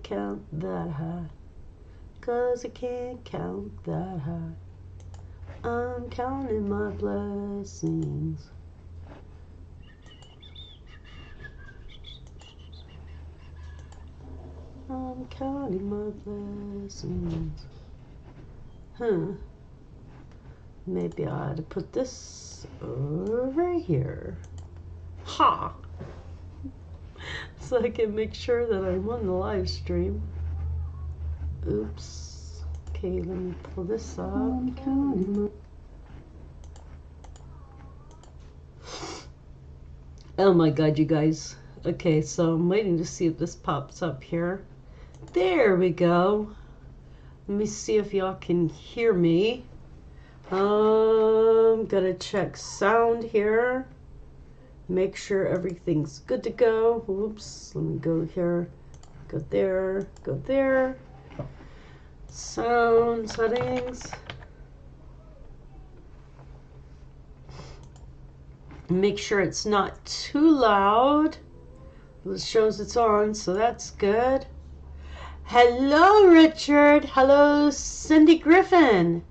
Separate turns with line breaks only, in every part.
count that high, 'cause I can't count that high. I'm counting my blessings. I'm counting my blessings. Maybe I ought to put this over here. Ha! So I can make sure that I'm on the live stream. Oops. Okay, let me pull this up. I'm counting my... Oh my God, you guys. Okay, so I'm waiting to see if this pops up here. There we go. Let me see if y'all can hear me. Gotta check sound here. Make sure everything's good to go. Oops, let me go here. Go there, go there. Sound settings. Make sure it's not too loud. It shows it's on, so that's good. Hello, Richard. Hello, Cindy Griffin.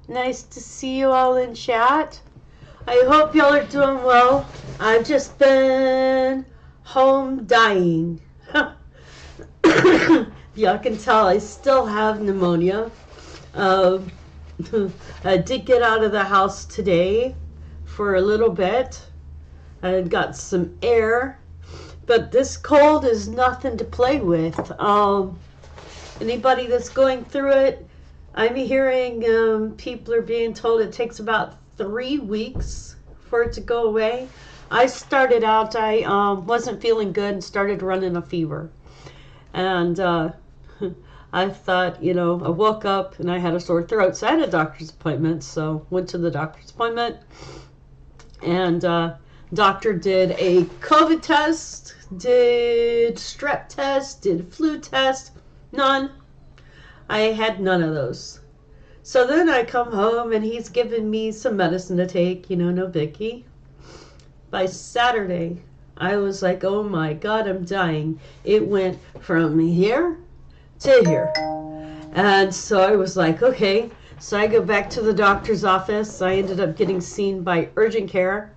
Nice to see you all in chat. I hope y'all are doing well. I've just been home dying. Y'all can tell I still have pneumonia. I did get out of the house today for a little bit. I got some air. But this cold is nothing to play with. Anybody that's going through it, I'm hearing people are being told it takes about 3 weeks for it to go away. I started out, I wasn't feeling good and started running a fever. And I thought, you know, I woke up and I had a sore throat. So I had a doctor's appointment. So went to the doctor's appointment. And doctor did a COVID test, did strep test, did flu test. None. I had none of those. So then I come home and he's giving me some medicine to take, you know, no biggie. By Saturday, I was like, oh my God, I'm dying. It went from here to here. And so I was like, okay. So I go back to the doctor's office. I ended up getting seen by urgent care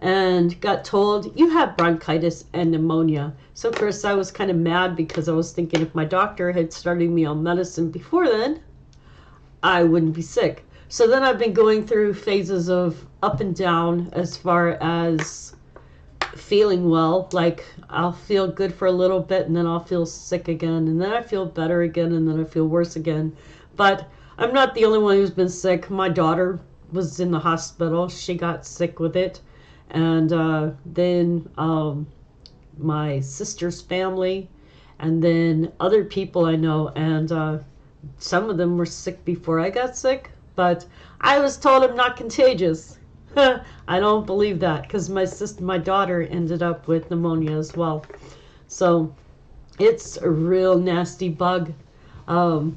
and got told, you have bronchitis and pneumonia. So of course I was kind of mad because I was thinking if my doctor had started me on medicine before then, I wouldn't be sick. So then I've been going through phases of up and down as far as feeling well. Like I'll feel good for a little bit and then I'll feel sick again. And then I feel better again and then I feel worse again. But I'm not the only one who's been sick. My daughter was in the hospital. She got sick with it. And then my sister's family, and then other people I know, and some of them were sick before I got sick, but I was told I'm not contagious. I don't believe that because my daughter ended up with pneumonia as well. So it's a real nasty bug. And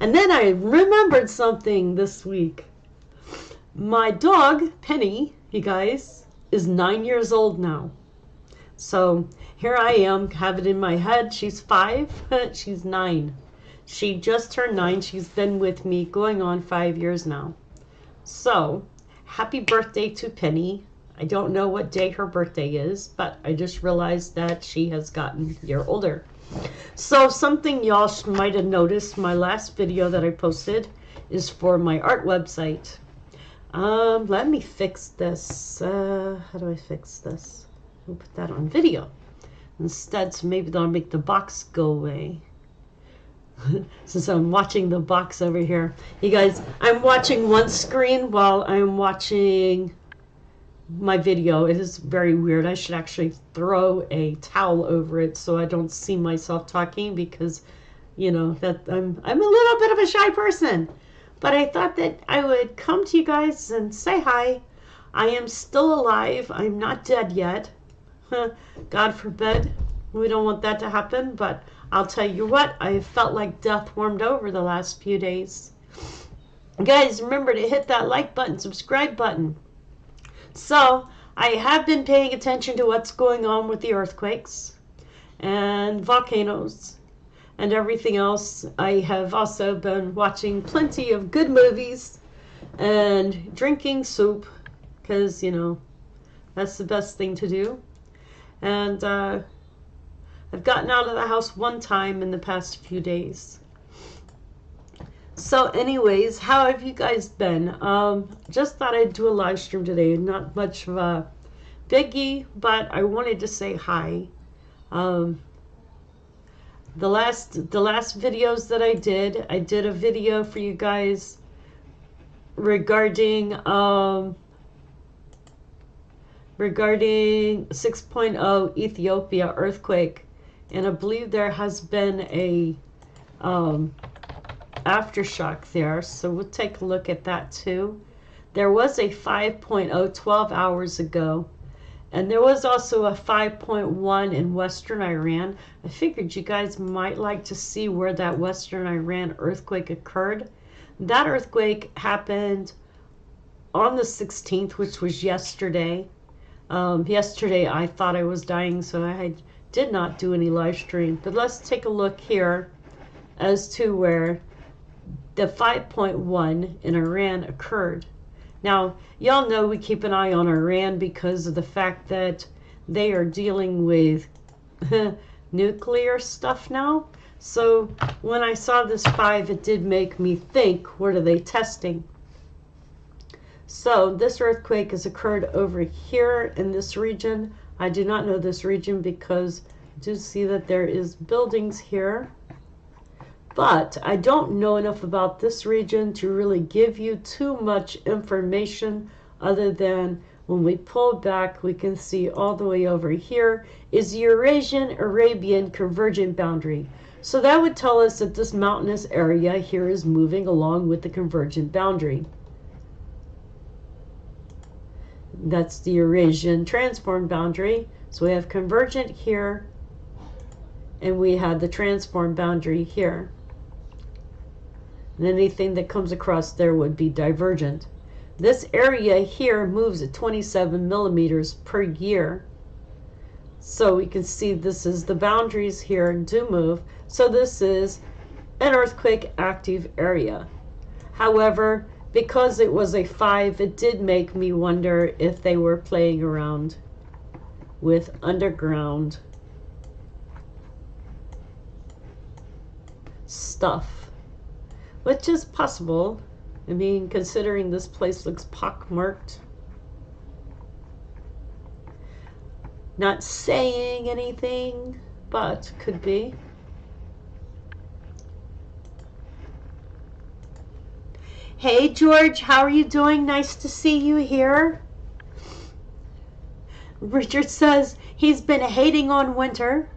then I remembered something this week. My dog, Penny, you guys, is 9 years old now. So here I am, have it in my head. She's 5, she's 9. She just turned 9. She's been with me going on 5 years now. So happy birthday to Penny. I don't know what day her birthday is, but I just realized that she has gotten a year older. So something y'all might have noticed, my last video that I posted is for my art website. Let me fix this. How do I fix this? I'll put that on video instead, so maybe that'll make the box go away. Since I'm watching the box over here. You guys, I'm watching one screen while I'm watching my video. It is very weird. I should actually throw a towel over it so I don't see myself talking because, you know, that I'm a little bit of a shy person. But I thought that I would come to you guys and say hi. I am still alive. I'm not dead yet. God forbid. We don't want that to happen. But I'll tell you what, I felt like death warmed over the last few days. Guys, remember to hit that like button, subscribe button. So, I have been paying attention to what's going on with the earthquakes and volcanoes and everything else. I have also been watching plenty of good movies and drinking soup, because, you know, that's the best thing to do. And I've gotten out of the house one time in the past few days. So anyways, how have you guys been? Just thought I'd do a live stream today. Not much of a biggie, but I wanted to say hi. The last videos that I did a video for you guys regarding 6.0 Ethiopia earthquake, and I believe there has been a aftershock there, so we'll take a look at that too. There was a 5.0 12 hours ago, and there was also a 5.1 in Western Iran. I figured you guys might like to see where that Western Iran earthquake occurred. That earthquake happened on the 16th, which was yesterday. Yesterday I thought I was dying, so I did not do any live stream. But let's take a look here as to where the 5.1 in Iran occurred. Now, y'all know we keep an eye on Iran because of the fact that they are dealing with nuclear stuff now. So when I saw this 5, it did make me think, what are they testing? So this earthquake has occurred over here in this region. I do not know this region because I do see that there is buildings here. But I don't know enough about this region to really give you too much information, other than when we pull back, we can see all the way over here is the Eurasian-Arabian convergent boundary. So that would tell us that this mountainous area here is moving along with the convergent boundary. That's the Eurasian transform boundary. So we have convergent here, and we have the transform boundary here. And anything that comes across there would be divergent. This area here moves at 27 millimeters per year. So we can see this is the boundaries here do move. So this is an earthquake active area. However, because it was a 5, it did make me wonder if they were playing around with underground stuff. Which is possible. I mean, considering this place looks pockmarked. Not saying anything, but could be. Hey George, how are you doing? Nice to see you here. Richard says he's been hating on winter.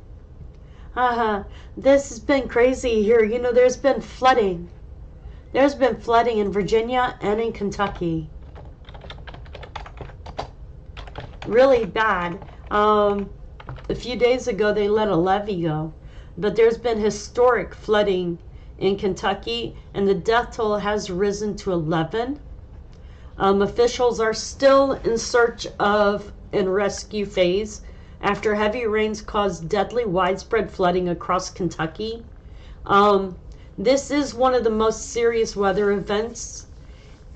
This has been crazy here. You know, there's been flooding. There's been flooding in Virginia and in Kentucky. Really bad. A few days ago, they let a levee go. But there's been historic flooding in Kentucky, and the death toll has risen to 11. Officials are still in search of and rescue phase after heavy rains caused deadly widespread flooding across Kentucky. This is one of the most serious weather events,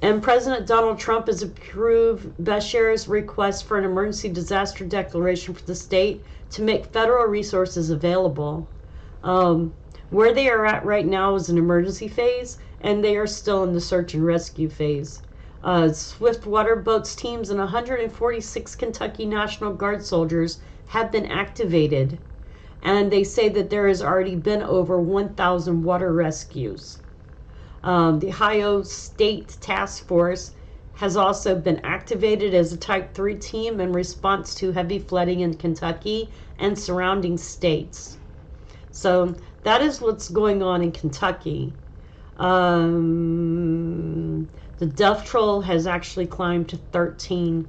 and President Donald Trump has approved Beshear's request for an emergency disaster declaration for the state to make federal resources available. Where they are at right now is an emergency phase, and they are still in the search and rescue phase. Swift water boats teams and 146 Kentucky National Guard soldiers have been activated. And they say that there has already been over 1,000 water rescues. The Ohio State Task Force has also been activated as a Type 3 team in response to heavy flooding in Kentucky and surrounding states. So that is what's going on in Kentucky. The death toll has actually climbed to 13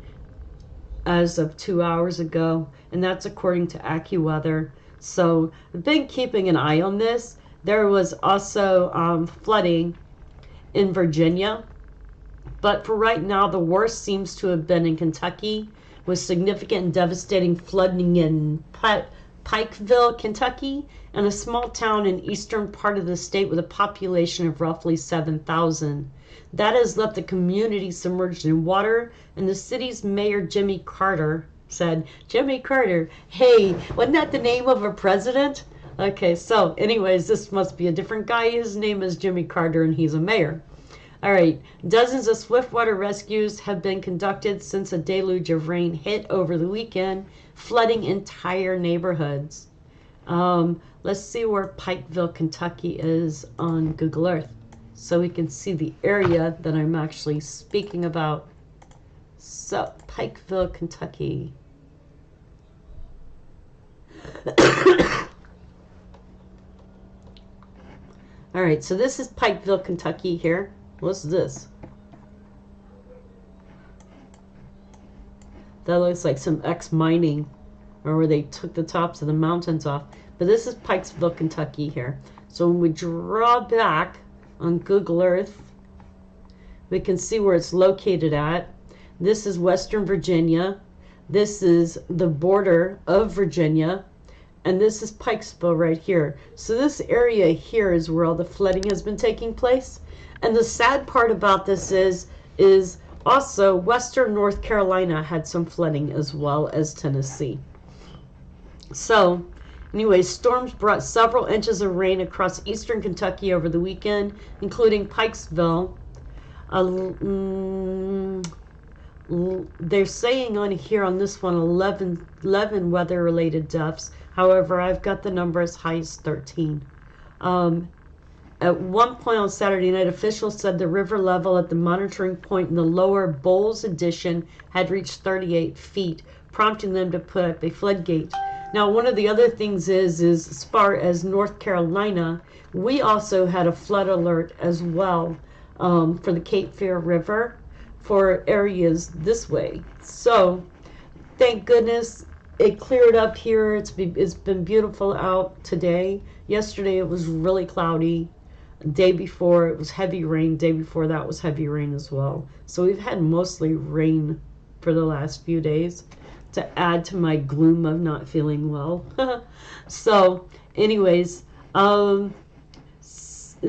as of 2 hours ago, and that's according to AccuWeather. So I've been keeping an eye on this. There was also flooding in Virginia, but for right now, the worst seems to have been in Kentucky, with significant and devastating flooding in Pikeville, Kentucky, and a small town in eastern part of the state with a population of roughly 7,000. That has left the community submerged in water, and the city's mayor, Jimmy Carter, said, Jimmy Carter, hey, wasn't that the name of a president? Okay, so anyways, this must be a different guy. His name is Jimmy Carter, and he's a mayor. All right, dozens of swiftwater rescues have been conducted since a deluge of rain hit over the weekend, flooding entire neighborhoods. Let's see where Pikeville, Kentucky is on Google Earth so we can see the area that I'm actually speaking about. So, Pikeville, Kentucky. All right, so this is Pikeville, Kentucky here. What's this? That looks like some ex-mining, or where they took the tops of the mountains off. But this is Pikesville, Kentucky here. So when we draw back on Google Earth, we can see where it's located at. This is Western Virginia. This is the border of Virginia. And this is Pikesville right here. So this area here is where all the flooding has been taking place. And the sad part about this is also Western North Carolina had some flooding as well as Tennessee. So anyway, storms brought several inches of rain across eastern Kentucky over the weekend, including Pikesville. They're saying on here on this one 11 weather-related deaths. However, I've got the number as high as 13. At one point on Saturday night, officials said the river level at the monitoring point in the lower Bowles addition had reached 38 feet, prompting them to put up a floodgate. Now, one of the other things is as far as North Carolina, we also had a flood alert as well for the Cape Fear River for areas this way. So, thank goodness it cleared up here. It's been beautiful out today. Yesterday it was really cloudy. Day before it was heavy rain. Day before that was heavy rain as well. So we've had mostly rain for the last few days to add to my gloom of not feeling well. So anyways, it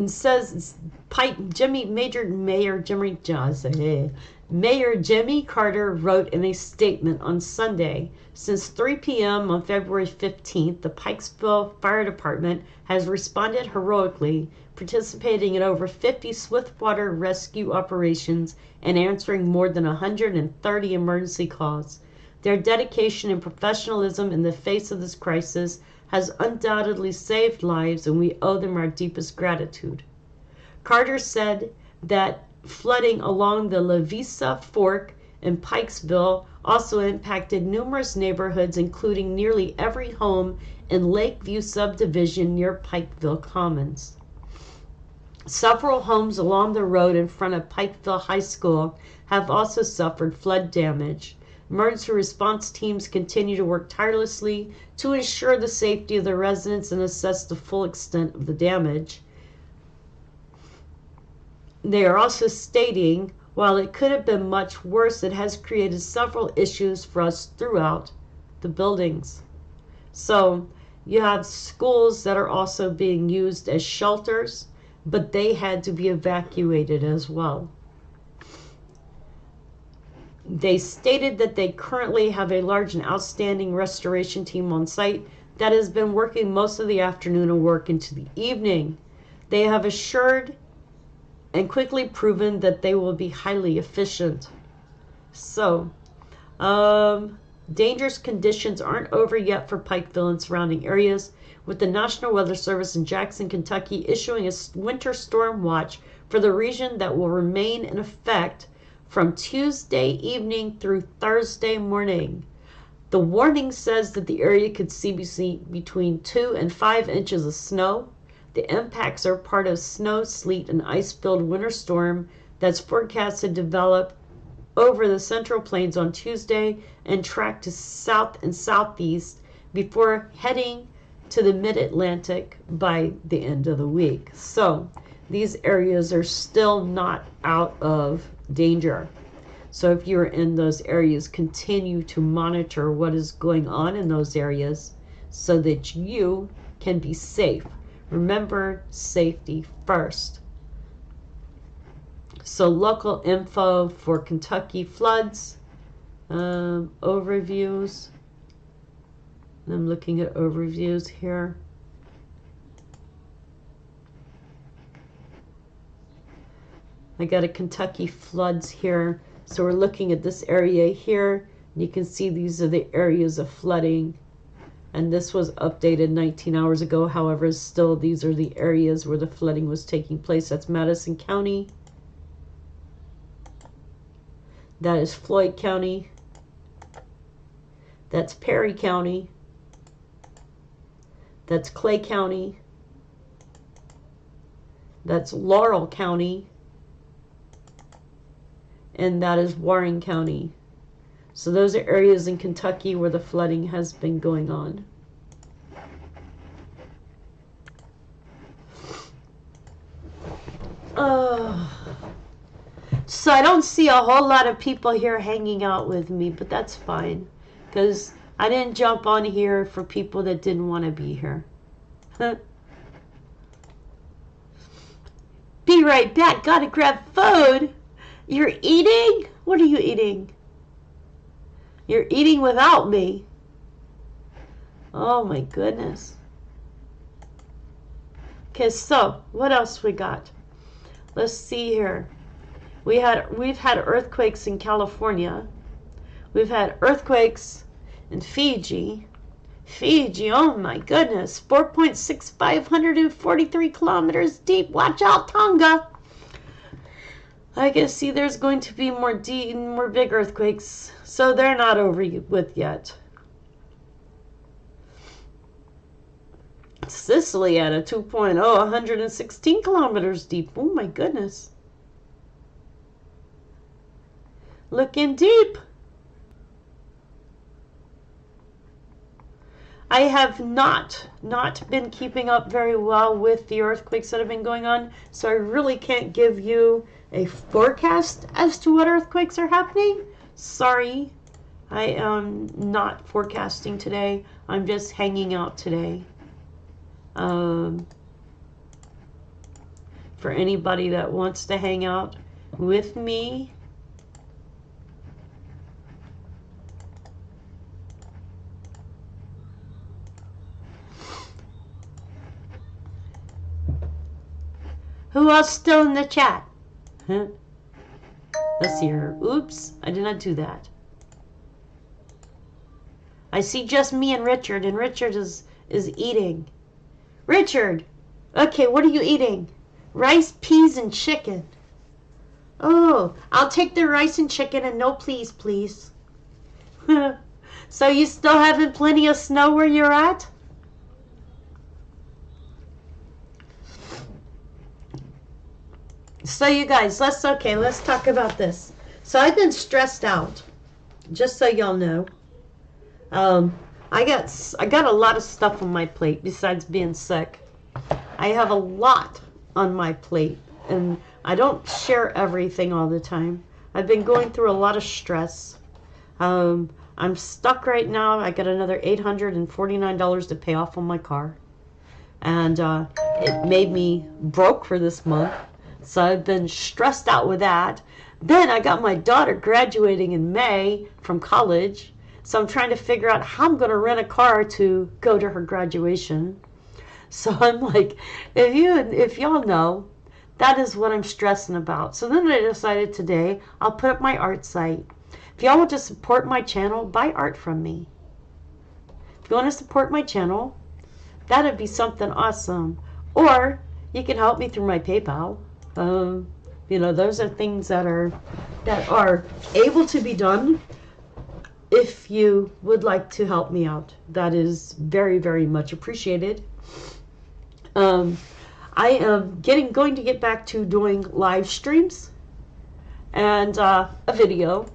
says Mayor Jimmy Carter wrote in a statement on Sunday, since 3 p.m. on February 15th, the Pikesville Fire Department has responded heroically, participating in over 50 swiftwater rescue operations and answering more than 130 emergency calls. Their dedication and professionalism in the face of this crisis has undoubtedly saved lives, and we owe them our deepest gratitude. Carter said that flooding along the Lavisa Fork in Pikesville also impacted numerous neighborhoods, including nearly every home in Lakeview subdivision near Pikeville Commons. Several homes along the road in front of Pikeville High School have also suffered flood damage. Emergency response teams continue to work tirelessly to ensure the safety of the residents and assess the full extent of the damage. They are also stating, while it could have been much worse, it has created several issues for us throughout the buildings. So you have schools that are also being used as shelters, but they had to be evacuated as well. They stated that they currently have a large and outstanding restoration team on site that has been working most of the afternoon and work into the evening. They have assured and quickly proven that they will be highly efficient. So, dangerous conditions aren't over yet for Pikeville and surrounding areas, with the National Weather Service in Jackson, Kentucky issuing a winter storm watch for the region that will remain in effect from Tuesday evening through Thursday morning. The warning says that the area could see between 2 and 5 inches of snow. The impacts are part of snow, sleet, and ice-filled winter storm that's forecast to develop over the Central Plains on Tuesday and track to south and southeast before heading to the mid-Atlantic by the end of the week. So these areas are still not out of danger. So if you're in those areas, continue to monitor what is going on in those areas so that you can be safe. Remember, safety first. So local info for Kentucky floods, overviews. I'm looking at overviews here. I got a Kentucky floods here. So we're looking at this area here. You can see these are the areas of flooding. And this was updated 19 hours ago. However, still these are the areas where the flooding was taking place. That's Madison County. That is Floyd County. That's Perry County. That's Clay County. That's Laurel County. And that is Warren County. So those are areas in Kentucky where the flooding has been going on. So I don't see a whole lot of people here hanging out with me, but that's fine. Because I didn't jump on here for people that didn't want to be here. Be right back. Gotta grab food. You're eating? What are you eating? You're eating without me. Oh my goodness. Okay, so what else we got? Let's see here. We've had earthquakes in California. We've had earthquakes in Fiji. Fiji, oh my goodness. 4.6543 kilometers deep. Watch out, Tonga. I can see there's going to be more big earthquakes. So they're not over with yet. Sicily at a 2.0, 116 kilometers deep. Oh my goodness. Looking deep. I have not been keeping up very well with the earthquakes that have been going on, so I really can't give you a forecast as to what earthquakes are happening. Sorry, I am not forecasting today. I'm just hanging out today. For anybody that wants to hang out with me, who else still in the chat? Huh? Let's see here. Oops, I did not do that. I see just me and Richard is eating. Richard, okay, what are you eating? Rice, peas, and chicken. Oh, I'll take the rice and chicken and no please, please. So you still having plenty of snow where you're at? So you guys, let's talk about this. So I've been stressed out, just so y'all know. I got a lot of stuff on my plate besides being sick. I have a lot on my plate, and I don't share everything all the time. I've been going through a lot of stress. I'm stuck right now. I got another $849 to pay off on my car, and it made me broke for this month. So I've been stressed out with that. Then I got my daughter graduating in May from college. So I'm trying to figure out how I'm going to rent a car to go to her graduation. So I'm like, if y'all know, that is what I'm stressing about. So then I decided today I'll put up my art site. If y'all want to support my channel, buy art from me. If you want to support my channel, that'd be something awesome. Or you can help me through my PayPal. Those are things that are able to be done. If you would like to help me out, that is very, very much appreciated. I am going to get back to doing live streams and a video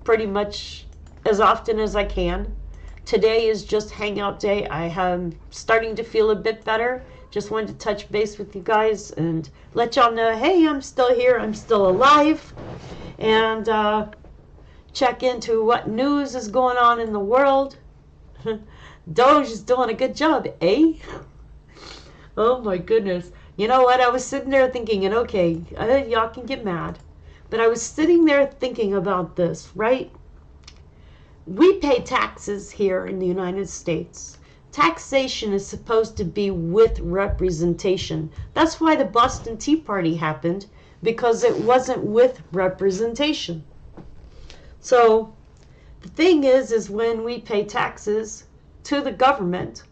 pretty much as often as I can. Today is just hangout day. I am starting to feel a bit better. Just wanted to touch base with you guys and let y'all know, hey, I'm still here. I'm still alive. And check into what news is going on in the world. Doge is doing a good job, eh? Oh my goodness. You know what? I was sitting there thinking, and okay, y'all can get mad, but I was sitting there thinking about this, right? We pay taxes here in the United States. Taxation is supposed to be with representation. That's why the Boston Tea Party happened, because it wasn't with representation. So the thing is when we pay taxes to the government,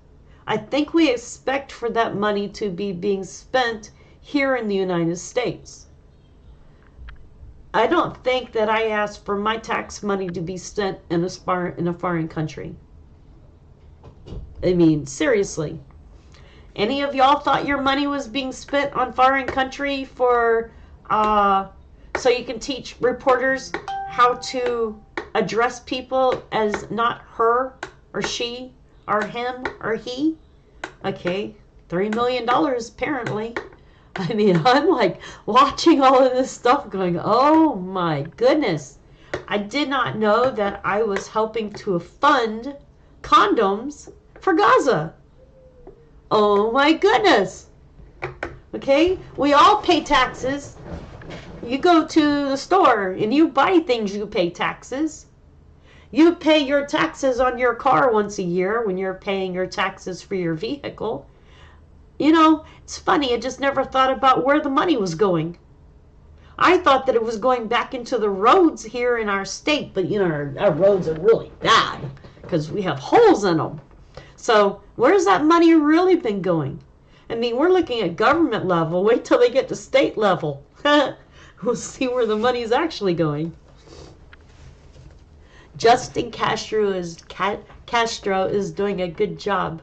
I think we expect for that money to be being spent here in the United States. I don't think that I asked for my tax money to be spent in a foreign country. I mean, seriously. Any of y'all thought your money was being spent on foreign country for, so you can teach reporters how to address people as not her or she or him or he? Okay, $3 million apparently. I mean, I'm like watching all of this stuff going, oh my goodness. I did not know that I was helping to fund condoms for Gaza. Oh my goodness. Okay, we all pay taxes. You go to the store and you buy things, you pay taxes. You pay your taxes on your car once a year when you're paying your taxes for your vehicle. You know, it's funny, I just never thought about where the money was going. I thought that it was going back into the roads here in our state, but you know, our roads are really bad because we have holes in them. So where's that money really been going? I mean, we're looking at government level. Wait till they get to state level. We'll see where the money's actually going. Justin Castro is doing a good job.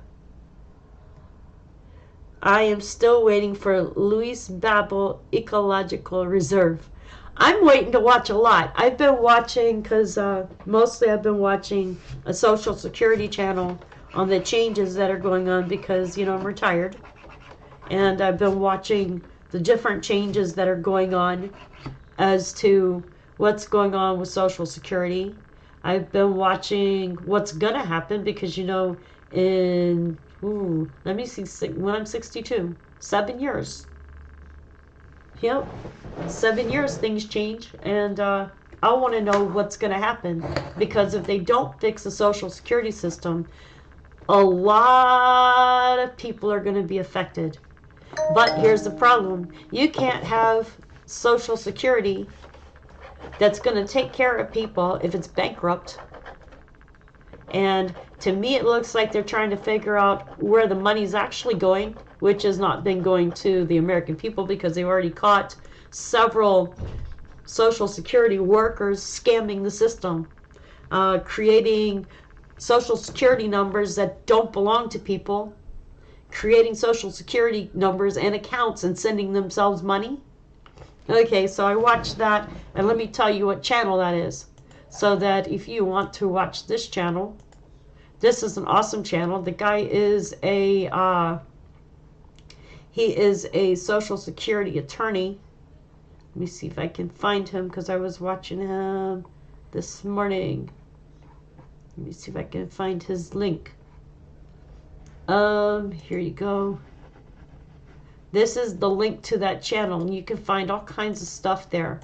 I am still waiting for Louis Babel Ecological Reserve. I'm waiting to watch a lot. I've been watching, because mostly I've been watching a Social Security channel on the changes that are going on because, you know, I'm retired. And I've been watching the different changes that are going on as to what's going on with Social Security. I've been watching what's going to happen because, you know, in, let me see, when I'm 62, 7 years. Yep, 7 years things change, and I want to know what's going to happen because if they don't fix the Social Security system, a lot of people are going to be affected. But here's the problem. You can't have Social Security that's going to take care of people if it's bankrupt. And to me, it looks like they're trying to figure out where the money's actually going, which has not been going to the American people because they've already caught several Social Security workers scamming the system, creating Social Security numbers that don't belong to people, creating Social Security numbers and accounts and sending themselves money. Okay, so I watched that, and let me tell you what channel that is. So that if you want to watch this channel, this is an awesome channel. The guy is he is a Social Security attorney. Let me see if I can find him because I was watching him this morning. Let me see if I can find his link. Here you go. This is the link to that channel, and you can find all kinds of stuff there.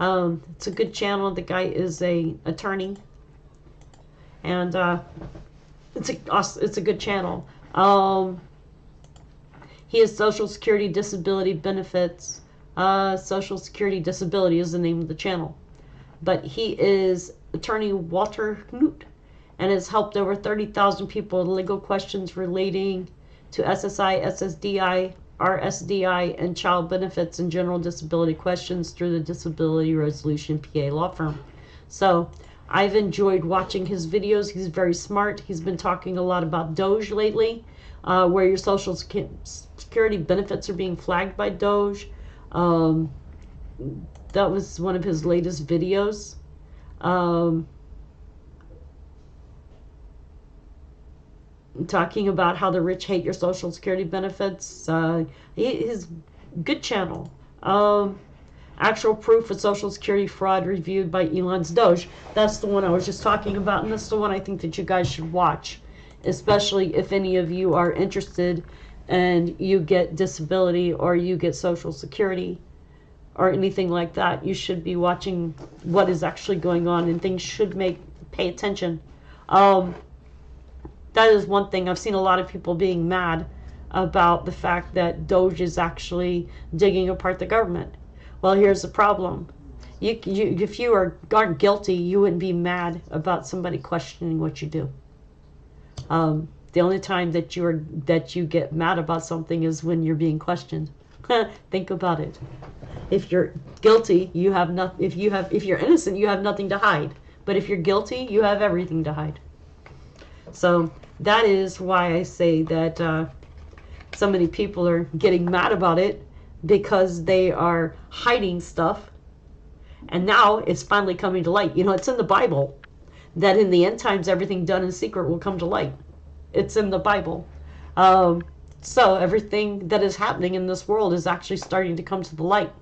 It's a good channel. The guy is a attorney, and it's a good channel. He has Social Security disability benefits. Social Security disability is the name of the channel, but he is attorney Walter Knut, and has helped over 30,000 people with legal questions relating to SSI, SSDI, RSDI, and child benefits and general disability questions through the Disability Resolution PA law firm. So I've enjoyed watching his videos. He's very smart. He's been talking a lot about Doge lately, where your Social Security benefits are being flagged by Doge. That was one of his latest videos. Talking about how the rich hate your Social Security benefits. His good channel. Actual proof of Social Security fraud reviewed by Elon's Doge. That's the one I was just talking about, and that's the one I think that you guys should watch. especially if any of you are interested and you get disability or you get Social Security or anything like that. You should be watching what is actually going on, and things should pay attention. That is one thing. I've seen a lot of people being mad about the fact that Doge is actually digging apart the government. Well, here's the problem. If you aren't guilty, you wouldn't be mad about somebody questioning what you do. The only time that you get mad about something is when you're being questioned. Think about it. If you're guilty, you have nothing. If you're innocent, you have nothing to hide. But if you're guilty, you have everything to hide. So that is why I say that so many people are getting mad about it, because they are hiding stuff. And now it's finally coming to light. You know, it's in the Bible that in the end times, everything done in secret will come to light. It's in the Bible. So everything that is happening in this world is actually starting to come to the light.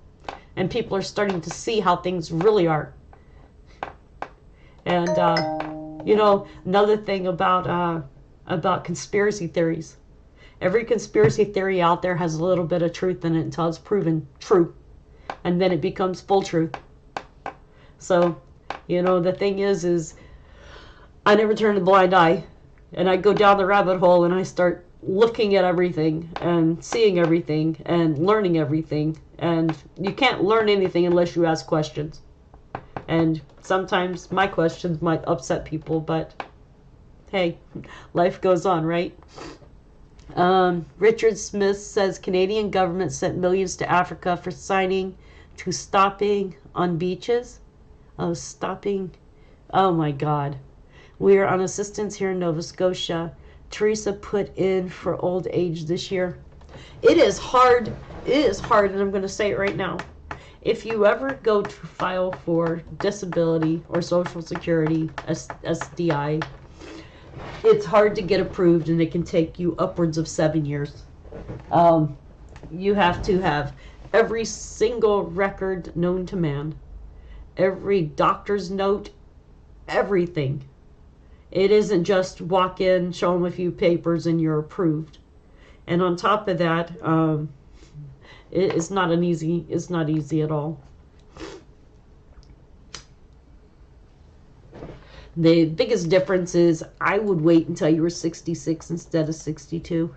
And people are starting to see how things really are. And, you know, another thing about conspiracy theories. Every conspiracy theory out there has a little bit of truth in it until it's proven true. And then it becomes full truth. So, you know, the thing is I never turn a blind eye. And I go down the rabbit hole and I start looking at everything and seeing everything and learning everything. And you can't learn anything unless you ask questions. And sometimes my questions might upset people, but hey, life goes on, right? Richard Smith says Canadian government sent millions to Africa for signing to stopping on beaches. Oh, stopping. Oh my God. We are on assistance here in Nova Scotia. Teresa put in for old age this year. It is hard. It is hard, and I'm going to say it right now. If you ever go to file for disability or Social Security, SDI, it's hard to get approved, and it can take you upwards of 7 years. You have to have every single record known to man, every doctor's note, everything. It isn't just walk in, show them a few papers, and you're approved. And on top of that, it's not easy at all. The biggest difference is I would wait until you were 66 instead of 62.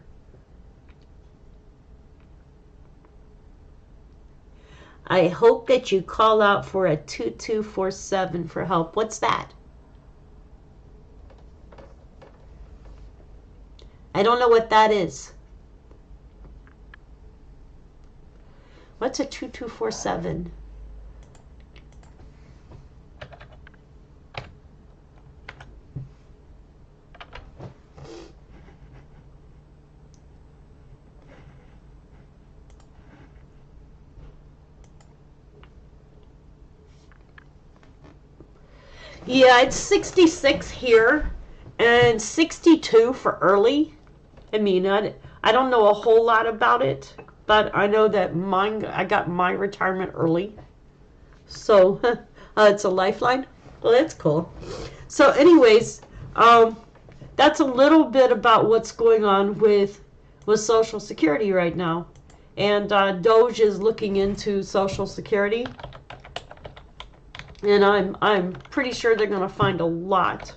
I hope that you call out for a 2247 for help. What's that? I don't know what that is. What's a 2247? Yeah, it's 66 here and 62 for early. I mean, I don't know a whole lot about it, but I know that I got my retirement early. So it's a lifeline. Well, that's cool. So anyways, that's a little bit about what's going on with Social Security right now. And Doge is looking into Social Security. And I'm pretty sure they're going to find a lot.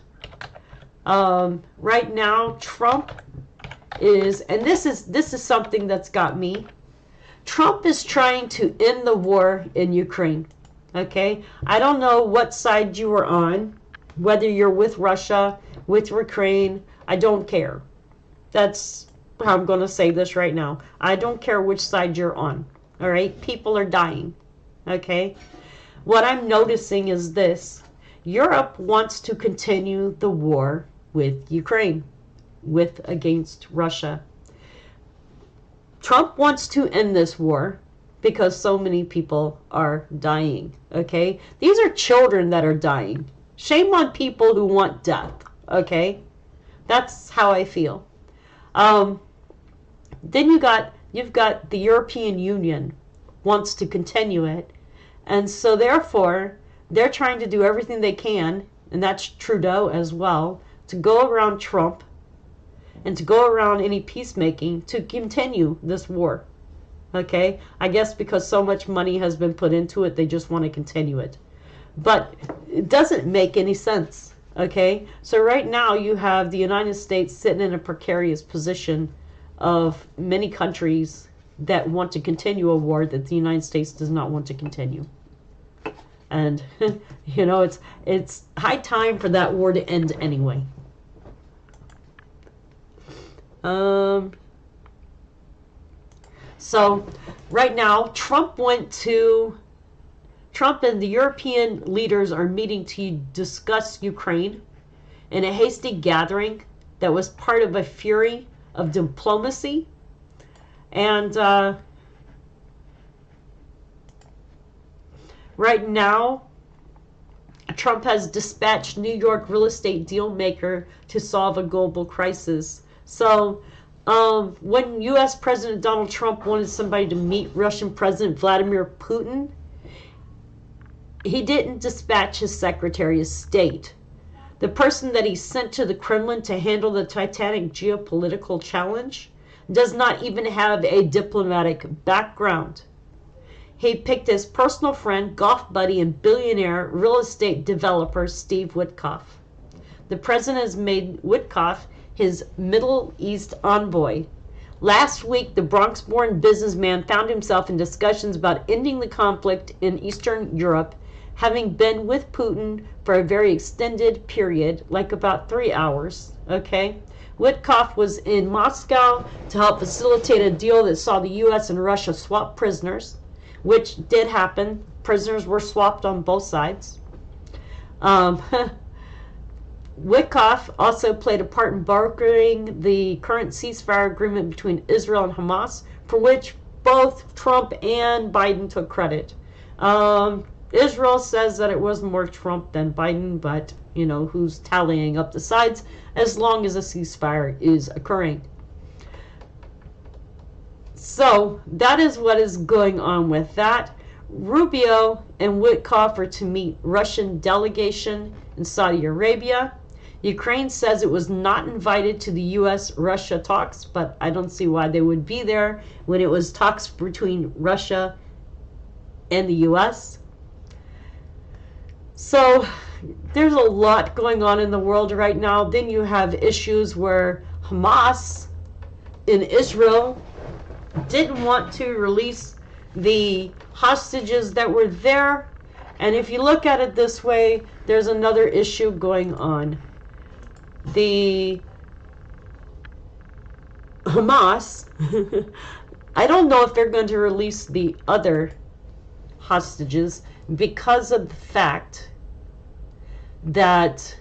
Right now, Trump is, and this is something that's got me. Trump is trying to end the war in Ukraine. Okay? I don't know what side you are on, whether you're with Russia, with Ukraine. I don't care. That's how I'm going to say this right now. I don't care which side you're on. All right? People are dying. Okay? What I'm noticing is this. Europe wants to continue the war with Ukraine, against Russia. Trump wants to end this war because so many people are dying, okay? These are children that are dying. Shame on people who want death, okay? That's how I feel. Then you've got the European Union wants to continue it, and so therefore they're trying to do everything they can, and that's Trudeau as well, to go around Trump and to go around any peacemaking to continue this war. Okay? I guess because so much money has been put into it, they just want to continue it. But it doesn't make any sense. Okay? So right now you have the United States sitting in a precarious position of many countries that want to continue a war that the United States does not want to continue. And, you know, it's high time for that war to end anyway. So, right now, Trump and the European leaders are meeting to discuss Ukraine in a hasty gathering that was part of a fury of diplomacy. And right now, Trump has dispatched New York real estate deal maker to solve a global crisis. So, when U.S. President Donald Trump wanted somebody to meet Russian President Vladimir Putin, he didn't dispatch his Secretary of State. The person that he sent to the Kremlin to handle the titanic geopolitical challenge does not even have a diplomatic background. He picked his personal friend, golf buddy, and billionaire real estate developer Steve Witkoff. The president has made Witkoff his Middle East envoy. Last week, the Bronx-born businessman found himself in discussions about ending the conflict in Eastern Europe, having been with Putin for a very extended period, like about 3 hours. Okay? Witkoff was in Moscow to help facilitate a deal that saw the U.S. and Russia swap prisoners, which did happen. Prisoners were swapped on both sides. Witkoff also played a part in brokering the current ceasefire agreement between Israel and Hamas, for which both Trump and Biden took credit. Israel says that it was more Trump than Biden, but, you know, who's tallying up the sides as long as a ceasefire is occurring. So, that is what is going on with that. Rubio and Witkoff are to meet Russian delegation in Saudi Arabia. Ukraine says it was not invited to the U.S.-Russia talks, but I don't see why they would be there when it was talks between Russia and the U.S. So there's a lot going on in the world right now. Then you have issues where Hamas in Israel didn't want to release the hostages that were there. And if you look at it this way, there's another issue going on. The Hamas, I don't know if they're going to release the other hostages because of the fact that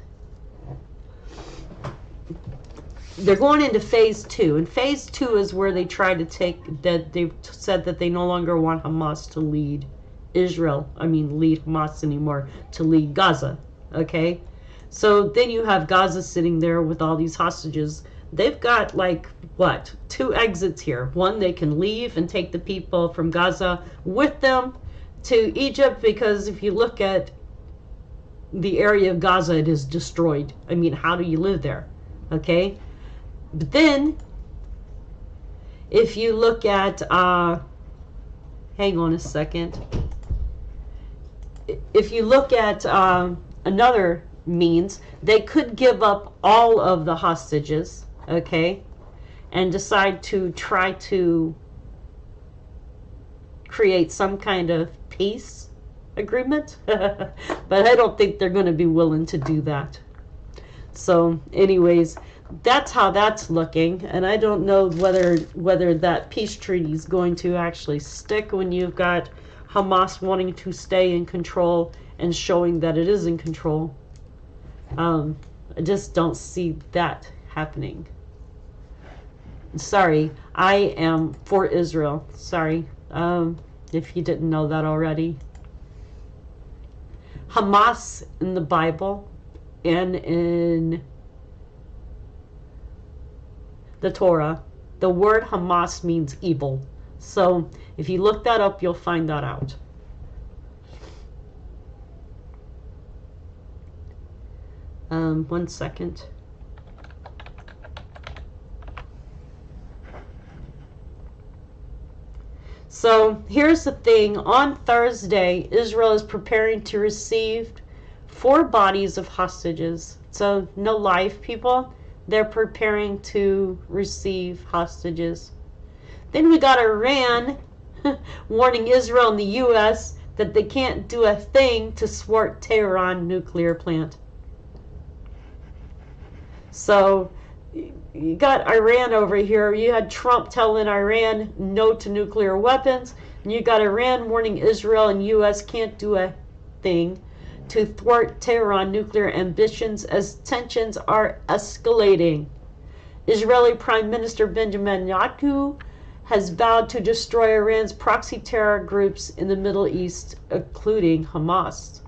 they're going into phase 2. And phase 2 is where they try to take, that they've said that they no longer want Hamas to lead lead Hamas anymore, to lead Gaza. Okay? So then you have Gaza sitting there with all these hostages. They've got, like, what, 2 exits here. One, they can leave and take the people from Gaza with them to Egypt, because if you look at the area of Gaza, it is destroyed. I mean, how do you live there? Okay? But then, if you look at, hang on a second. If you look at another means, they could give up all of the hostages, okay, and decide to try to create some kind of peace agreement. But I don't think they're going to be willing to do that. So anyways, that's how that's looking, and I don't know whether that peace treaty is going to actually stick when you've got Hamas wanting to stay in control and showing that it is in control. I just don't see that happening. Sorry, I am for Israel. Sorry, if you didn't know that already. Hamas in the Bible and in the Torah, the word Hamas means evil. So if you look that up, you'll find that out. One second. So here's the thing. On Thursday, Israel is preparing to receive 4 bodies of hostages. So no life, people. They're preparing to receive hostages. Then we got Iran warning Israel and the U.S. that they can't do a thing to thwart Tehran nuclear plant. So you got Iran over here. You had Trump telling Iran no to nuclear weapons. And you got Iran warning Israel and U.S. can't do a thing to thwart Tehran nuclear ambitions as tensions are escalating. Israeli Prime Minister Benjamin Netanyahu has vowed to destroy Iran's proxy terror groups in the Middle East, including Hamas.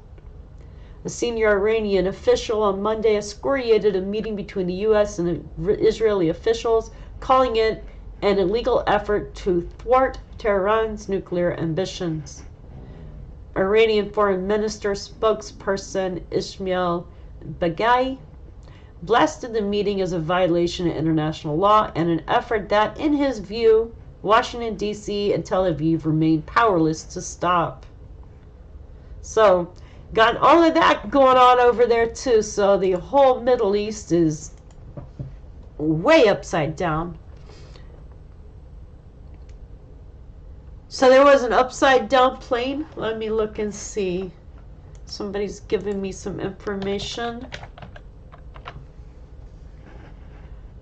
A senior Iranian official on Monday excoriated a meeting between the U.S. and Israeli officials, calling it an illegal effort to thwart Tehran's nuclear ambitions. Iranian Foreign Minister spokesperson Ismail Baghai blasted the meeting as a violation of international law and an effort that, in his view, Washington, D.C. and Tel Aviv remain powerless to stop. So, got all of that going on over there too, so the whole Middle East is way upside down. So there was an upside down plane. Let me look and see. Somebody's giving me some information.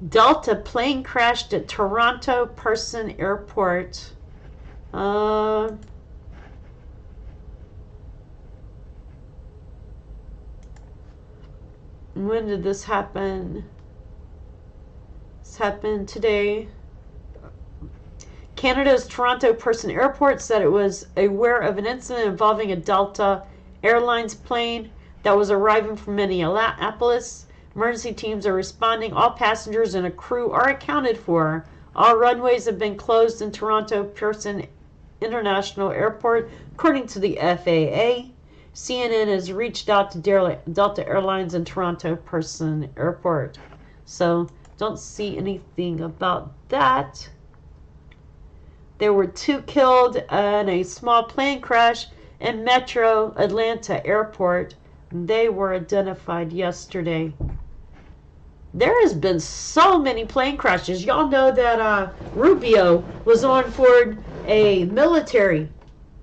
Delta plane crashed at Toronto Pearson Airport. When did this happen? This happened today. Canada's Toronto Pearson Airport said it was aware of an incident involving a Delta Airlines plane that was arriving from Minneapolis. Emergency teams are responding. All passengers and a crew are accounted for. All runways have been closed in Toronto Pearson International Airport, according to the FAA. CNN has reached out to Delta Airlines in Toronto Pearson Airport. So, don't see anything about that. There were 2 killed in a small plane crash in Metro Atlanta Airport. They were identified yesterday. There has been so many plane crashes. Y'all know that Rubio was on board a military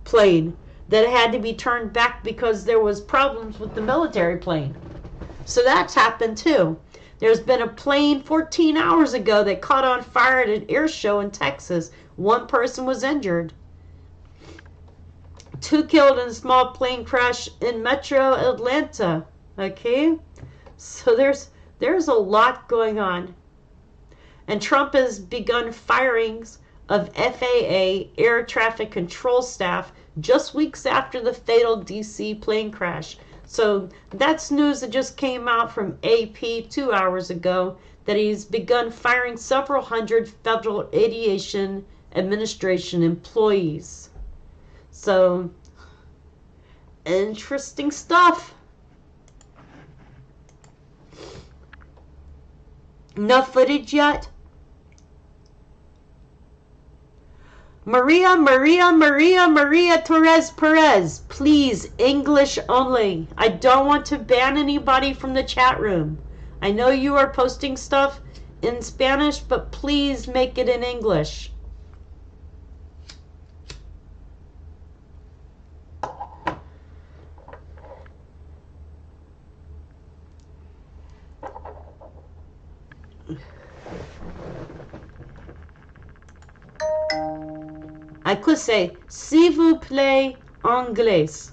plane that had to be turned back because there was problems with the military plane. So that's happened too. There's been a plane 14 hours ago that caught on fire at an air show in Texas. 1 person was injured. 2 killed in a small plane crash in Metro Atlanta. Okay? So there's a lot going on. And Trump has begun firings of FAA air traffic control staff just weeks after the fatal DC plane crash. So that's news that just came out from AP 2 hours ago, that he's begun firing several hundred Federal Aviation Administration employees. So, interesting stuff. No footage yet? Maria Torres Perez, please, English only. I don't want to ban anybody from the chat room. I know you are posting stuff in Spanish, but please make it in English. I could say, s'il vous plaît, anglais.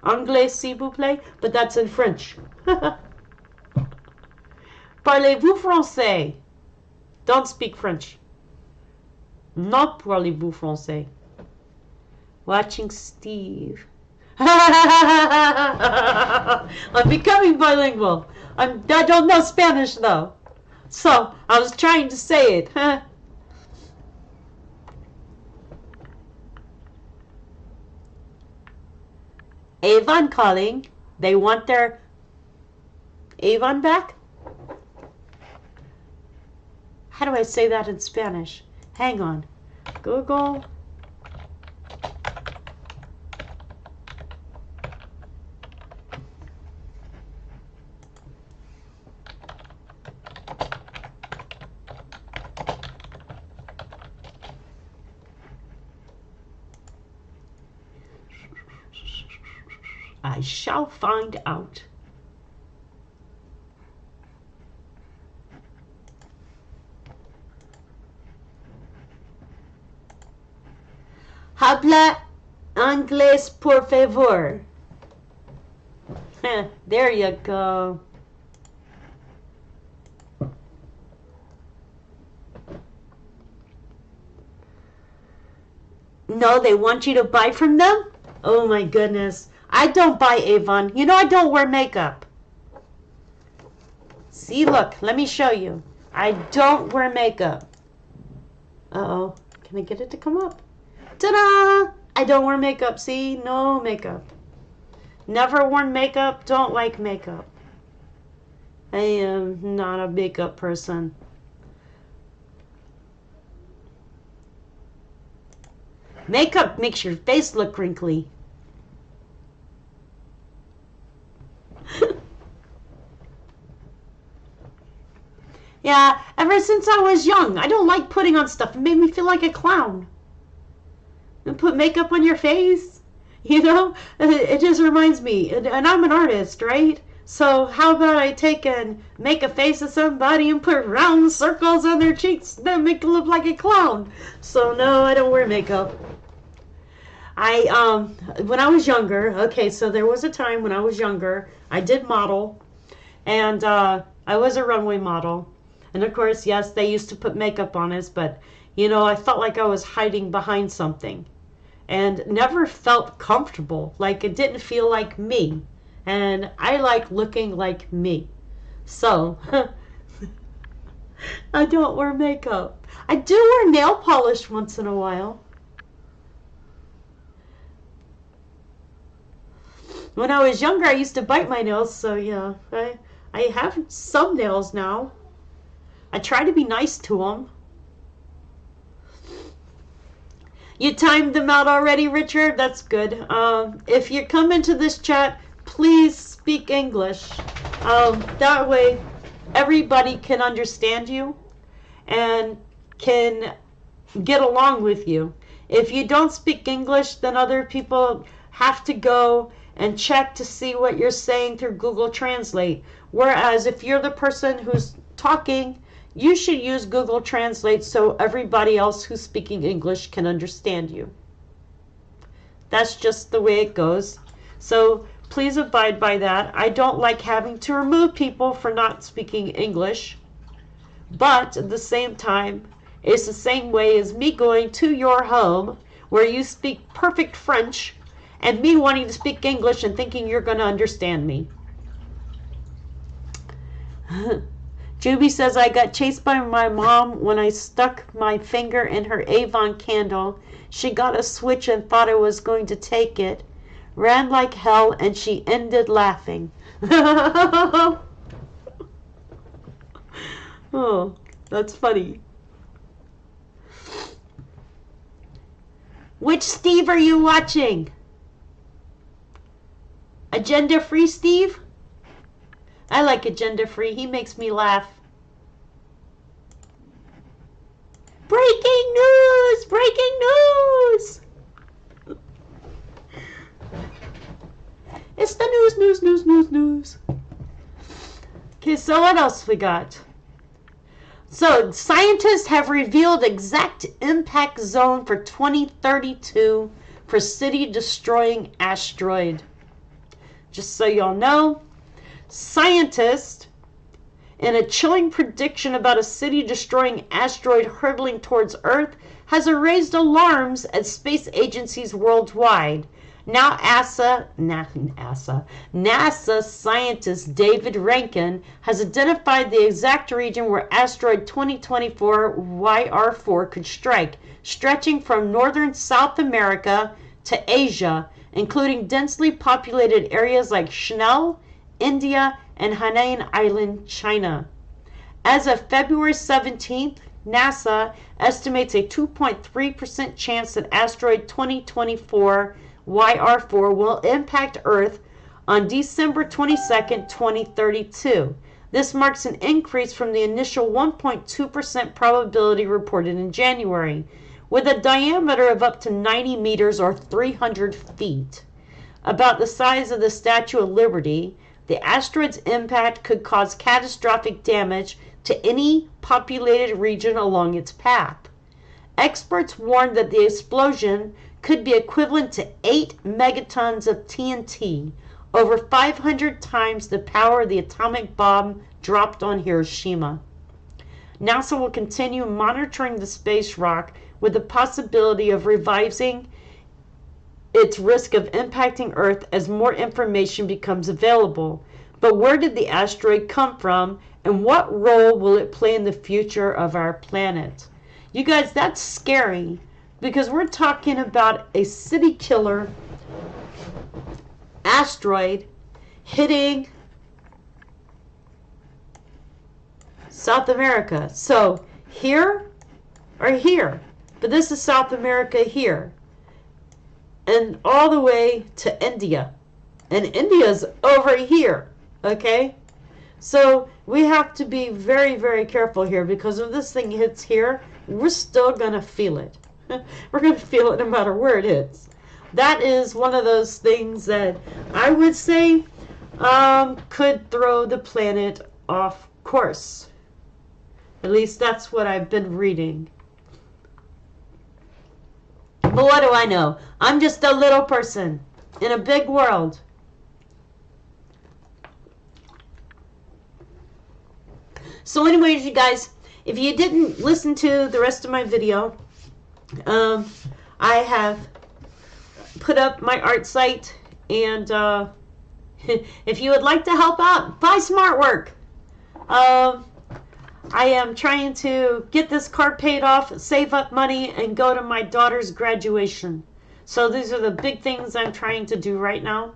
Anglais, s'il vous plaît, but that's in French. Parlez-vous français? Don't speak French. Not parlez-vous français. Watching Steve. I'm becoming bilingual. I don't know Spanish though. So, I was trying to say it. Avon calling. They want their Avon back? How do I say that in Spanish? Hang on. Google. I shall find out. Habla inglés, por favor. There you go. No, they want you to buy from them? Oh my goodness. I don't buy Avon. You know I don't wear makeup. See, look, let me show you. I don't wear makeup. Uh-oh. Can I get it to come up? Ta-da! I don't wear makeup. See? No makeup. Never worn makeup. Don't like makeup. I am not a makeup person. Makeup makes your face look wrinkly. Yeah, ever since I was young, I don't like putting on stuff. It made me feel like a clown. And put makeup on your face, you know? It just reminds me, and I'm an artist, right? So how about I take and make a face of somebody and put round circles on their cheeks that make it look like a clown? So no, I don't wear makeup. When I was younger, okay, so there was a time when I was younger, I did model, and I was a runway model. And of course, yes, they used to put makeup on us, but, you know, I felt like I was hiding behind something and never felt comfortable. Like it didn't feel like me. And I like looking like me. So, I don't wear makeup. I do wear nail polish once in a while. When I was younger, I used to bite my nails, so yeah, I have some nails now. I try to be nice to them. You timed them out already, Richard? That's good. If you come into this chat, please speak English. That way, everybody can understand you and can get along with you. If you don't speak English, then other people have to go and check to see what you're saying through Google Translate. Whereas if you're the person who's talking, you should use Google Translate so everybody else who's speaking English can understand you. That's just the way it goes. So please abide by that. I don't like having to remove people for not speaking English. But at the same time, it's the same way as me going to your home where you speak perfect French and me wanting to speak English and thinking you're going to understand me. Juby says, I got chased by my mom when I stuck my finger in her Avon candle. She got a switch and thought I was going to take it. Ran like hell and she ended laughing. Oh, that's funny. Which Steve are you watching? Agenda Free Steve? I like Agenda Free. He makes me laugh. Breaking news! Breaking news! It's the news. Okay, so what else we got? So, scientists have revealed exact impact zone for 2032 for city-destroying asteroid. Just so y'all know, scientists, in a chilling prediction about a city-destroying asteroid hurtling towards Earth, has raised alarms at space agencies worldwide. Now NASA scientist David Rankin has identified the exact region where asteroid 2024 YR4 could strike, stretching from northern South America to Asia, including densely populated areas like Chanel, India, and Hainan Island, China. As of February 17th, NASA estimates a 2.3% chance that asteroid 2024 YR4 will impact Earth on December 22nd, 2032. This marks an increase from the initial 1.2% probability reported in January, with a diameter of up to 90 meters or 300 feet. About the size of the Statue of Liberty, the asteroid's impact could cause catastrophic damage to any populated region along its path. Experts warned that the explosion could be equivalent to 8 megatons of TNT, over 500 times the power of the atomic bomb dropped on Hiroshima. NASA will continue monitoring the space rock with the possibility of revising its risk of impacting Earth as more information becomes available. But where did the asteroid come from, and what role will it play in the future of our planet? You guys, that's scary, because we're talking about a city killer asteroid hitting South America. So here or here, but this is South America here, and all the way to India, and India's over here. Okay, so we have to be very, very careful here, because if this thing hits here, we're still gonna feel it. We're gonna feel it no matter where it hits. That is one of those things that I would say could throw the planet off course. At least that's what I've been reading. But what do I know? I'm just a little person in a big world. So anyways, you guys, if you didn't listen to the rest of my video, I have put up my art site, and if you would like to help out, buy some artwork. I am trying to get this car paid off, save up money, and go to my daughter's graduation. So these are the big things I'm trying to do right now.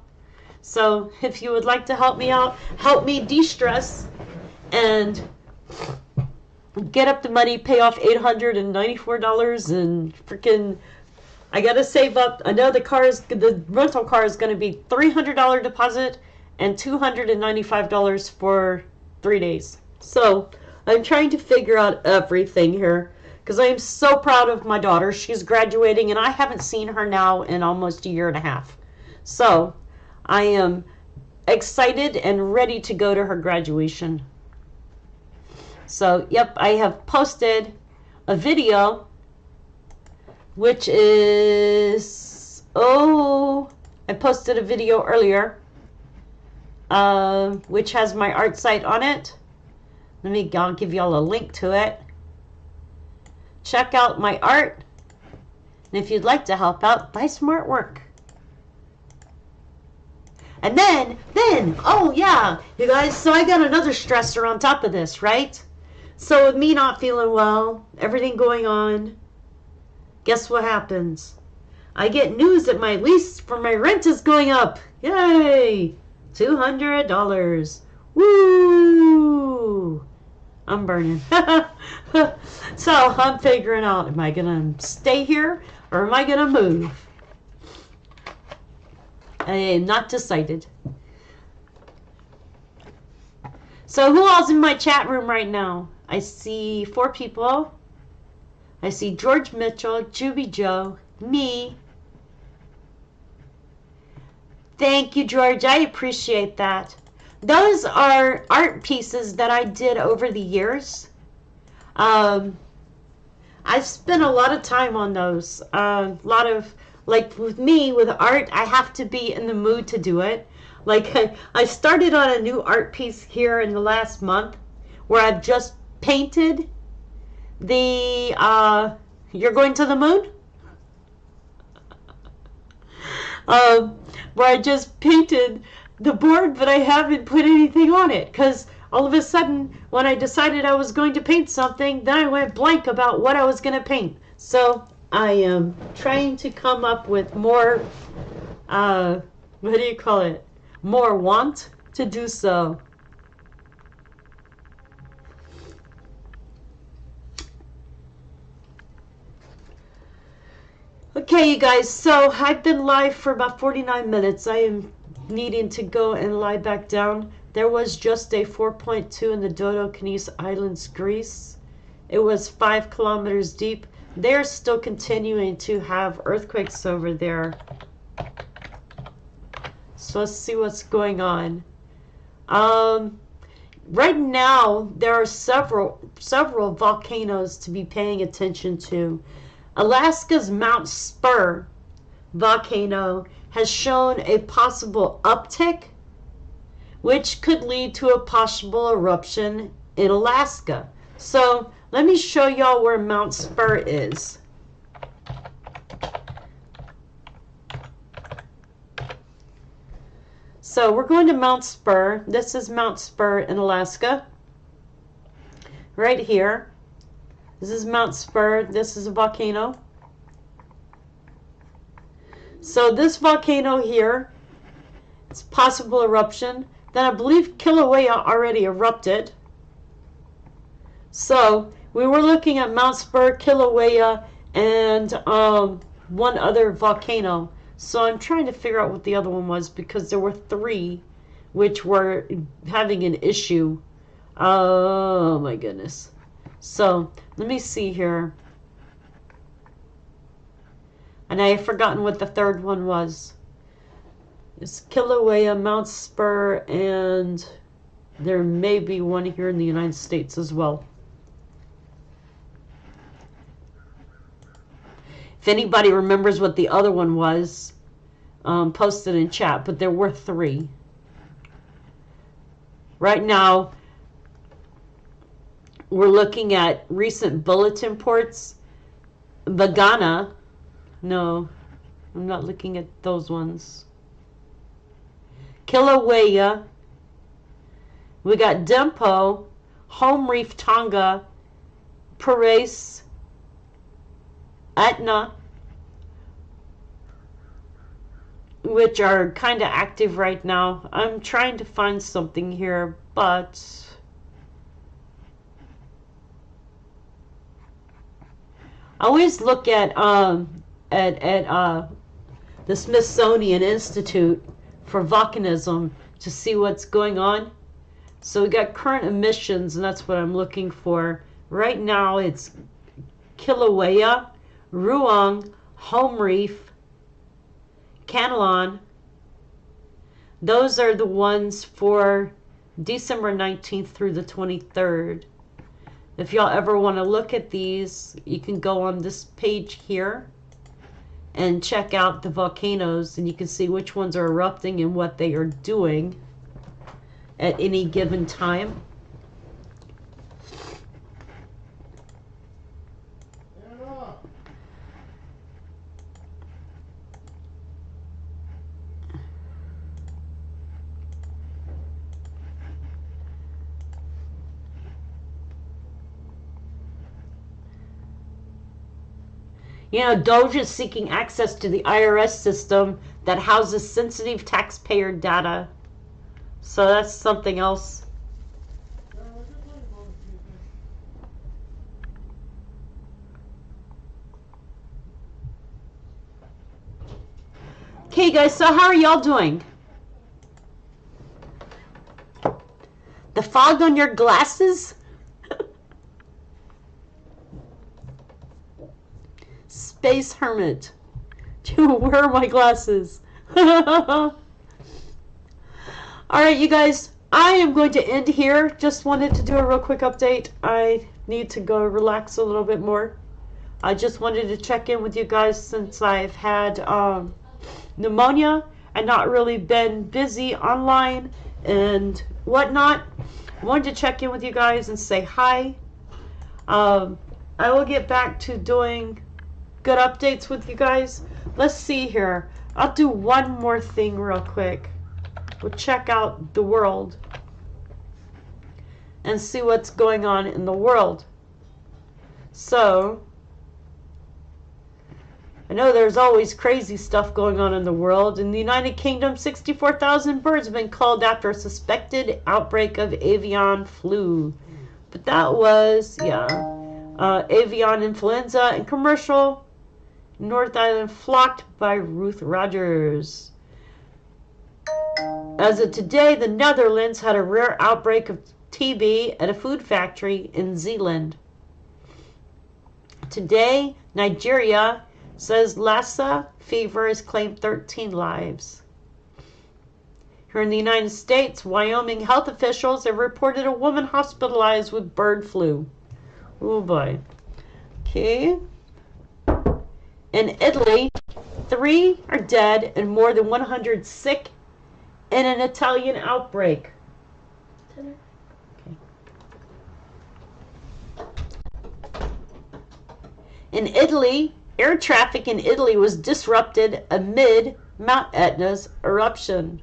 So if you would like to help me out, help me de-stress and get up the money, pay off $894, and freaking, I gotta save up. I know the rental car is going to be $300 deposit and $295 for 3 days. So I'm trying to figure out everything here, because I am so proud of my daughter. She's graduating, and I haven't seen her now in almost a year and a half. So I am excited and ready to go to her graduation. So, yep, I have posted a video, which is, I posted a video earlier, which has my art site on it. I'll give y'all a link to it. Check out my art, and if you'd like to help out, buy some artwork. And then, oh yeah, you guys, so I got another stressor on top of this, right? So with me not feeling well, everything going on, guess what happens? I get news that my lease for my rent is going up. Yay! $200. Woo! I'm burning. So I'm figuring out, am I going to stay here or am I going to move? I am not decided. So who all's in my chat room right now? I see 4 people. I see George Mitchell, Juby Joe, me. Thank you, George. I appreciate that. Those are art pieces that I did over the years. I've spent a lot of time on those. A lot of, like with me, with art, I have to be in the mood to do it. Like I started on a new art piece here in the last month where I've just painted the You're Going to the Moon? Where I just painted the board, but I haven't put anything on it, because all of a sudden when I decided I was going to paint something, then I went blank about what I was going to paint. So I am trying to come up with more what do you call it, more want to do so. Okay, you guys, so I've been live for about 49 minutes. I am needing to go and lie back down. There was just a 4.2 in the Dodo-Canis Islands, Greece. It was 5 kilometers deep. They're still continuing to have earthquakes over there. So let's see what's going on. Right now, there are several volcanoes to be paying attention to. Alaska's Mount Spur volcano has shown a possible uptick, which could lead to a possible eruption in Alaska. So let me show y'all where Mount Spur is. So we're going to Mount Spur. This is Mount Spur in Alaska. Right here. This is Mount Spur. This is a volcano. So this volcano here, it's possible eruption. Then I believe Kilauea already erupted. So we were looking at Mount Spur, Kilauea, and one other volcano. So I'm trying to figure out what the other one was because there were 3 which were having an issue. Oh my goodness. So let me see here. And I have forgotten what the 3rd one was. It's Kilauea, Mount Spur, and there may be one here in the United States as well. If anybody remembers what the other one was, post it in chat. But there were 3. Right now, we're looking at recent bulletin reports. Vagana. No, I'm not looking at those ones. Kilauea. We got Dempo, Home Reef Tonga, Parais, Etna, which are kind of active right now. I'm trying to find something here, but I always look at the Smithsonian Institute for volcanism to see what's going on. So we got current emissions, and that's what I'm looking for. Right now it's Kilauea, Ruang, Home Reef, Canelon. Those are the ones for December 19th through the 23rd. If y'all ever want to look at these, you can go on this page here and check out the volcanoes, and you can see which ones are erupting and what they are doing at any given time. You know, Doge is seeking access to the IRS system that houses sensitive taxpayer data. So that's something else. Okay, guys, so how are y'all doing? The fog on your glasses? Space Hermit. Dude, where are my glasses? Alright, you guys, I am going to end here. Just wanted to do a real quick update. I need to go relax a little bit more. I just wanted to check in with you guys since I've had pneumonia and not really been busy online and whatnot. I wanted to check in with you guys and say hi. I will get back to doing good updates with you guys. Let's see here. I'll do one more thing real quick. We'll check out the world and see what's going on in the world. So, I know there's always crazy stuff going on in the world. In the United Kingdom, 64,000 birds have been culled after a suspected outbreak of avian flu. But that was, avian influenza and commercial North Island flocked by Ruth Rogers. As of today, the Netherlands had a rare outbreak of TB at a food factory in Zeeland. Today, Nigeria says Lassa fever has claimed 13 lives. Here in the United States, Wyoming health officials have reported a woman hospitalized with bird flu. Oh boy. Okay. In Italy, 3 are dead and more than 100 sick in an Italian outbreak. Okay. In Italy, air traffic in Italy was disrupted amid Mount Etna's eruption.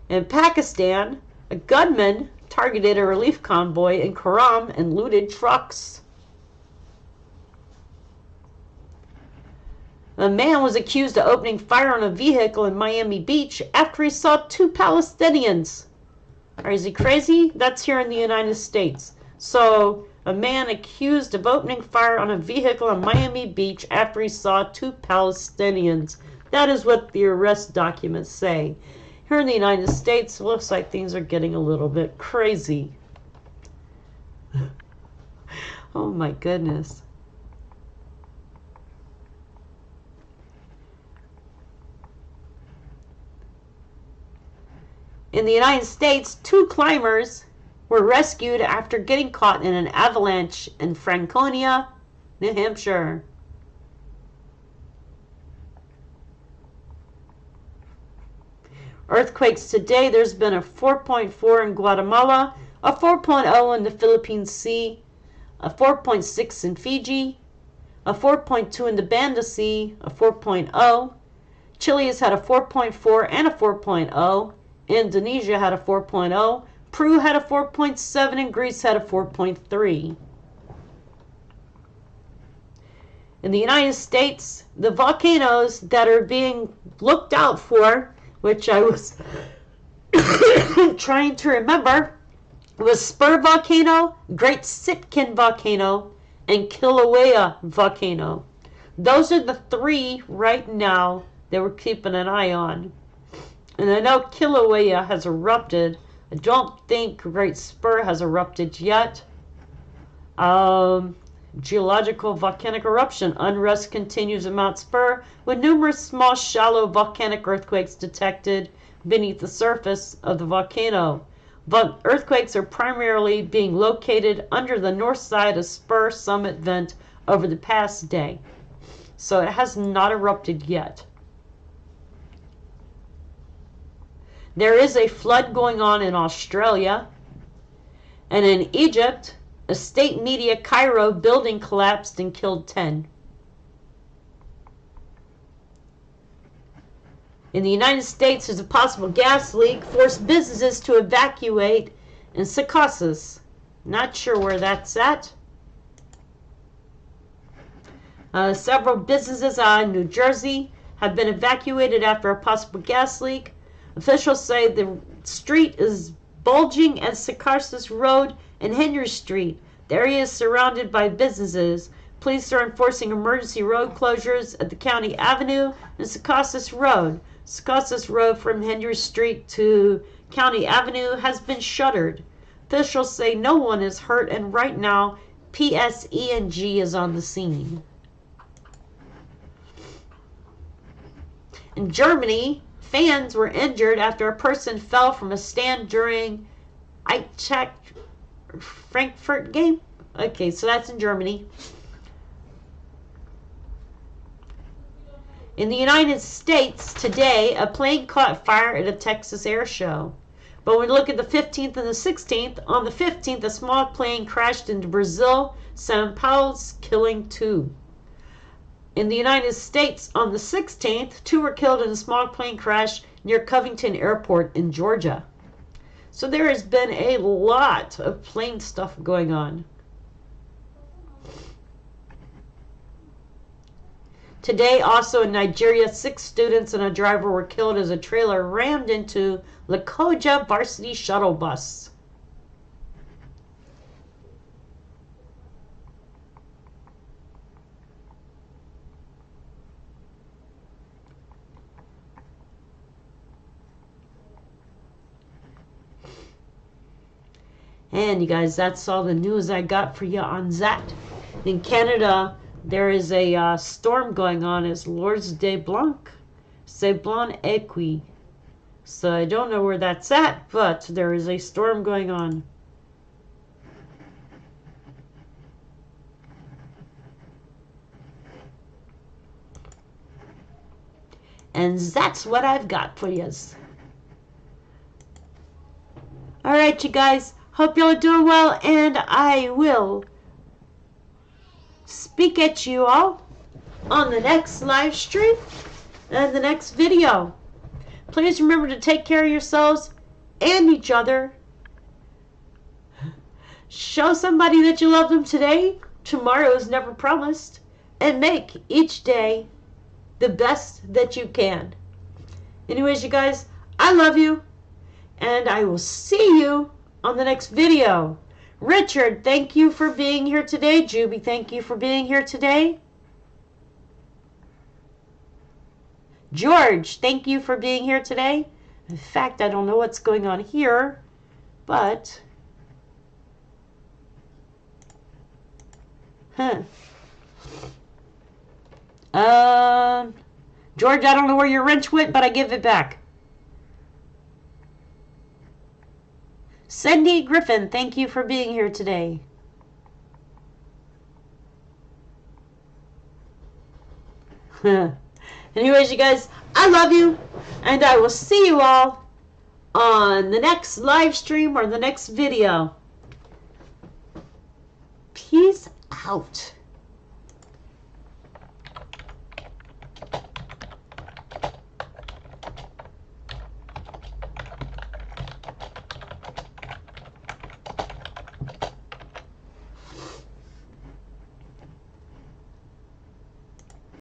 In Pakistan, a gunman targeted a relief convoy in Kurram and looted trucks. A man was accused of opening fire on a vehicle in Miami Beach after he saw 2 Palestinians. Is he crazy? That's here in the United States. So, a man accused of opening fire on a vehicle on Miami Beach after he saw 2 Palestinians. That is what the arrest documents say. Here in the United States, it looks like things are getting a little bit crazy. Oh my goodness. In the United States, 2 climbers were rescued after getting caught in an avalanche in Franconia, New Hampshire. Earthquakes today, there's been a 4.4 in Guatemala, a 4.0 in the Philippine Sea, a 4.6 in Fiji, a 4.2 in the Banda Sea, a 4.0. Chile has had a 4.4 and a 4.0. Indonesia had a 4.0. Peru had a 4.7 and Greece had a 4.3. In the United States, the volcanoes that are being looked out for, which I was trying to remember, was Spur Volcano, Great Sitkin Volcano, and Kilauea Volcano. Those are the 3 right now that we're keeping an eye on. And I know Kilauea has erupted. I don't think Great Spur has erupted yet. Geological volcanic eruption. Unrest continues at Mount Spur with numerous small, shallow volcanic earthquakes detected beneath the surface of the volcano. But earthquakes are primarily being located under the north side of Spur summit vent over the past day. So it has not erupted yet. There is a flood going on in Australia. And in Egypt, a state media Cairo building collapsed and killed 10. In the United States, there's a possible gas leak, forced businesses to evacuate in Secaucus. Not sure where that's at. Several businesses in New Jersey have been evacuated after a possible gas leak. Officials say the street is bulging at Secaucus Road and Henry Street. The area is surrounded by businesses. Police are enforcing emergency road closures at the County Avenue and Secaucus Road. Secaucus Road from Henry Street to County Avenue has been shuttered. Officials say no one is hurt, and right now PSE&G is on the scene. In Germany, fans were injured after a person fell from a stand during Eintracht Frankfurt game. Okay, so that's in Germany. In the United States today, a plane caught fire at a Texas air show. But when we look at the 15th and the 16th, on the 15th, a small plane crashed into Brazil, São Paulo, killing 2. In the United States, on the 16th, 2 were killed in a small plane crash near Covington Airport in Georgia. So there has been a lot of plane stuff going on. Today, also in Nigeria, 6 students and a driver were killed as a trailer rammed into Lokoja Varsity Shuttle bus. And you guys, that's all the news I got for you on that. In Canada, there is a storm going on. It's Lourdes de Blanc, Sablon Equi. So I don't know where that's at, but there is a storm going on. And that's what I've got for you. Alright, you guys. Hope y'all are doing well, and I will speak at you all on the next live stream and the next video. Please remember to take care of yourselves and each other. Show somebody that you love them today. Tomorrow is never promised. And make each day the best that you can. Anyways, you guys, I love you. And I will see you on the next video. Richard, thank you for being here today. Juby, thank you for being here today. George, thank you for being here today. In fact, I don't know what's going on here, but George, I don't know where your wrench went, but I give it back. Cindy Griffin, thank you for being here today. Anyways, you guys, I love you, and I will see you all on the next live stream or the next video. Peace out.